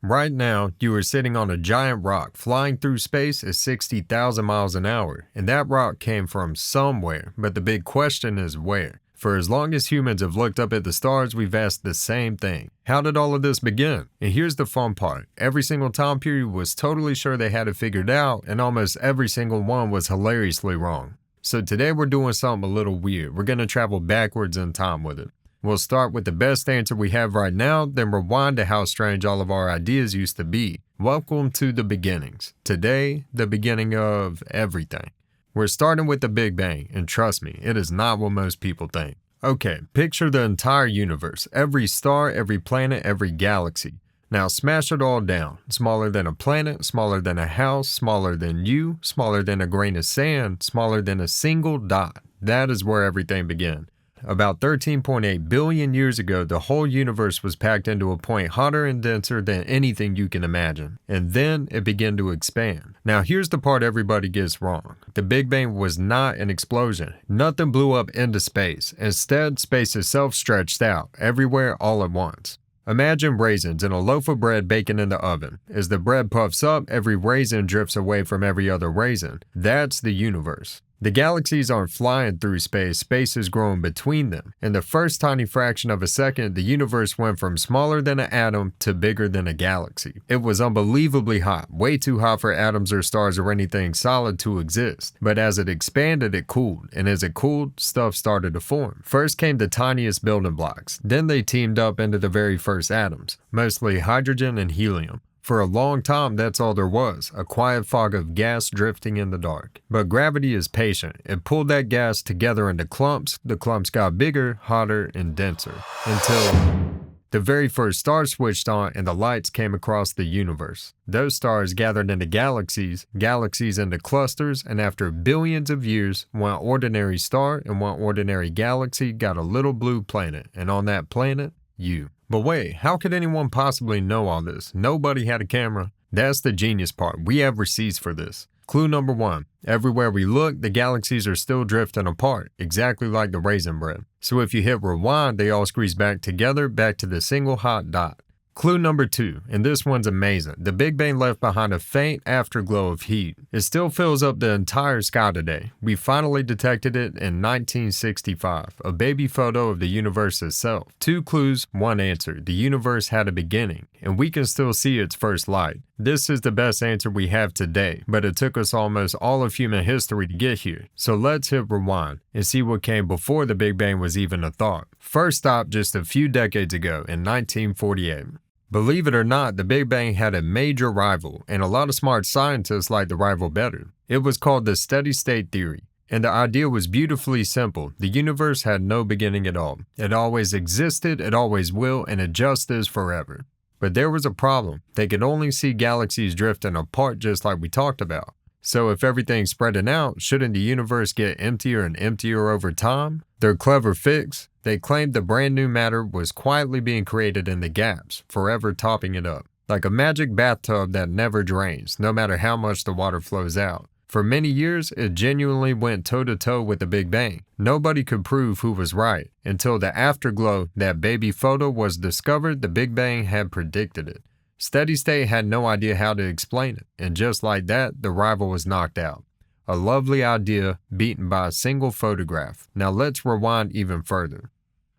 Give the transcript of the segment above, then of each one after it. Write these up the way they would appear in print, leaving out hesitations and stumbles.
Right now, you are sitting on a giant rock flying through space at 60,000 miles an hour, and that rock came from somewhere, but the big question is where? For as long as humans have looked up at the stars, we've asked the same thing. How did all of this begin? And here's the fun part. Every single time period was totally sure they had it figured out, and almost every single one was hilariously wrong. So today we're doing something a little weird. We're going to travel backwards in time with it. We'll start with the best answer we have right now, then rewind to how strange all of our ideas used to be. Welcome to the beginnings. Today, the beginning of everything. We're starting with the Big Bang, and trust me, it is not what most people think. Okay, picture the entire universe, every star, every planet, every galaxy. Now smash it all down. Smaller than a planet, smaller than a house, smaller than you, smaller than a grain of sand, smaller than a single dot. That is where everything began. About 13.8 billion years ago, the whole universe was packed into a point hotter and denser than anything you can imagine. And then it began to expand. Now here's the part everybody gets wrong. The Big Bang was not an explosion. Nothing blew up into space. Instead, space itself stretched out, everywhere all at once. Imagine raisins in a loaf of bread baking in the oven. As the bread puffs up, every raisin drifts away from every other raisin. That's the universe. The galaxies aren't flying through space, space is growing between them. In the first tiny fraction of a second, the universe went from smaller than an atom to bigger than a galaxy. It was unbelievably hot, way too hot for atoms or stars or anything solid to exist. But as it expanded, it cooled, and as it cooled, stuff started to form. First came the tiniest building blocks, then they teamed up into the very first atoms, mostly hydrogen and helium. For a long time, that's all there was, a quiet fog of gas drifting in the dark. But gravity is patient. It pulled that gas together into clumps. The clumps got bigger, hotter, and denser. Until the very first star switched on and the lights came across the universe. Those stars gathered into galaxies, galaxies into clusters, and after billions of years, one ordinary star and one ordinary galaxy got a little blue planet. And on that planet, you. But wait, how could anyone possibly know all this? Nobody had a camera. That's the genius part. We have receipts for this. Clue number 1. Everywhere we look, the galaxies are still drifting apart, exactly like the raisin bread. So if you hit rewind, they all squeeze back together, back to the single hot dot. Clue number 2, and this one's amazing. The Big Bang left behind a faint afterglow of heat. It still fills up the entire sky today. We finally detected it in 1965, a baby photo of the universe itself. 2 clues, 1 answer. The universe had a beginning, and we can still see its first light. This is the best answer we have today, but it took us almost all of human history to get here. So let's hit rewind and see what came before the Big Bang was even a thought. First stop just a few decades ago in 1948. Believe it or not, the Big Bang had a major rival, and a lot of smart scientists liked the rival better. It was called the steady-state theory, and the idea was beautifully simple. The universe had no beginning at all. It always existed, it always will, and it just is forever. But there was a problem. They could only see galaxies drifting apart just like we talked about. So if everything's spreading out, shouldn't the universe get emptier and emptier over time? Their clever fix? They claimed the brand new matter was quietly being created in the gaps, forever topping it up. Like a magic bathtub that never drains, no matter how much the water flows out. For many years, it genuinely went toe-to-toe with the Big Bang. Nobody could prove who was right. Until the afterglow, that baby photo, was discovered, the Big Bang had predicted it. Steady State had no idea how to explain it, and just like that, the rival was knocked out. A lovely idea beaten by a single photograph. Now let's rewind even further.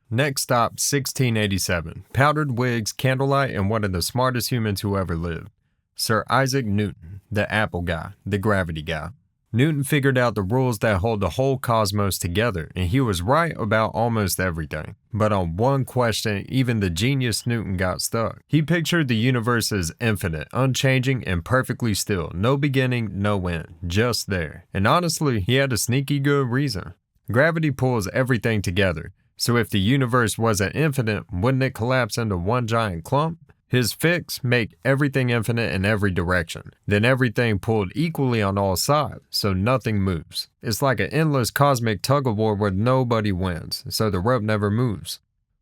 Next stop, 1687. Powdered wigs, candlelight, and one of the smartest humans who ever lived. Sir Isaac Newton, the apple guy, the gravity guy. Newton figured out the rules that hold the whole cosmos together, and he was right about almost everything. But on one question, even the genius Newton got stuck. He pictured the universe as infinite, unchanging, and perfectly still. No beginning, no end. Just there. And honestly, he had a sneaky good reason. Gravity pulls everything together. So if the universe wasn't infinite, wouldn't it collapse into one giant clump? His fix: make everything infinite in every direction. Then everything pulled equally on all sides, so nothing moves. It's like an endless cosmic tug-of-war where nobody wins, so the rope never moves.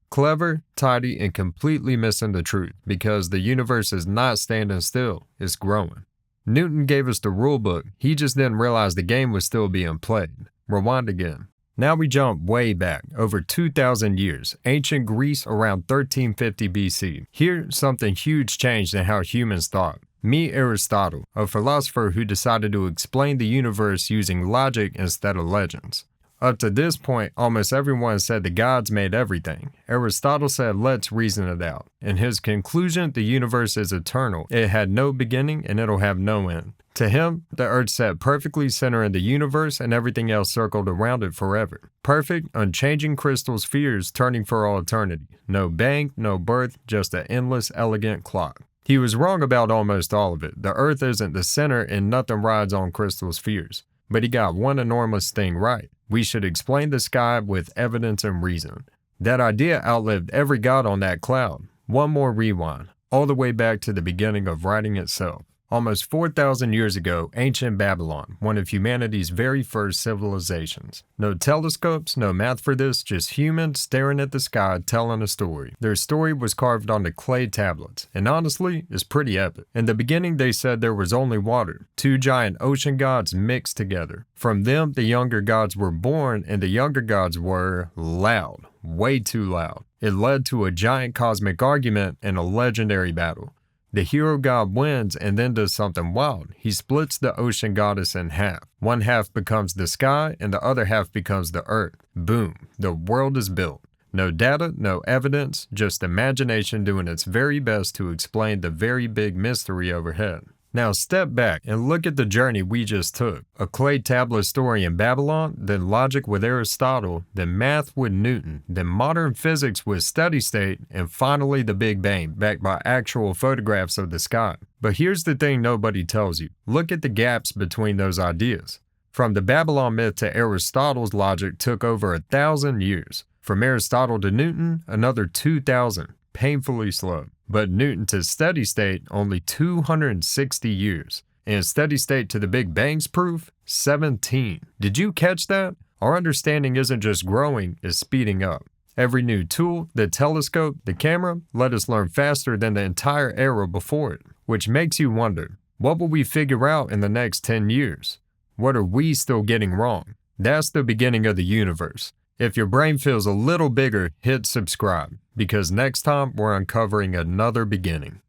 Clever, tidy, and completely missing the truth, because the universe is not standing still, it's growing. Newton gave us the rule book, he just didn't realize the game was still being played. Rewind again. Now we jump way back, over 2,000 years, ancient Greece around 1350 BC. Here, something huge changed in how humans thought. Meet Aristotle, a philosopher who decided to explain the universe using logic instead of legends. Up to this point, almost everyone said the gods made everything. Aristotle said, let's reason it out. In his conclusion, the universe is eternal. It had no beginning and it'll have no end. To him, the earth sat perfectly centered in the universe and everything else circled around it forever. Perfect, unchanging crystal spheres turning for all eternity. No bang, no birth, just an endless, elegant clock. He was wrong about almost all of it. The earth isn't the center and nothing rides on crystal spheres. But he got one enormous thing right. We should explain the sky with evidence and reason. That idea outlived every god on that cloud. One more rewind, all the way back to the beginning of writing itself. Almost 4,000 years ago, ancient Babylon, one of humanity's very first civilizations. No telescopes, no math for this, just humans staring at the sky telling a story. Their story was carved onto clay tablets, and honestly, it's pretty epic. In the beginning, they said there was only water. Two giant ocean gods mixed together. From them, the younger gods were born, and the younger gods were loud, way too loud. It led to a giant cosmic argument and a legendary battle. The hero god wins and then does something wild. He splits the ocean goddess in half. One half becomes the sky and the other half becomes the earth. Boom, the world is built. No data, no evidence, just imagination doing its very best to explain the very big mystery overhead. Now step back and look at the journey we just took. A clay tablet story in Babylon, then logic with Aristotle, then math with Newton, then modern physics with steady state, and finally the Big Bang, backed by actual photographs of the sky. But here's the thing nobody tells you. Look at the gaps between those ideas. From the Babylon myth to Aristotle's logic took over 1,000 years. From Aristotle to Newton, another 2,000. Painfully slow. But Newton to steady state, only 260 years. And steady state to the Big Bang's proof, 17. Did you catch that? Our understanding isn't just growing, it's speeding up. Every new tool, the telescope, the camera, let us learn faster than the entire era before it. Which makes you wonder, what will we figure out in the next 10 years? What are we still getting wrong? That's the beginning of the universe. If your brain feels a little bigger, hit subscribe, because next time we're uncovering another beginning.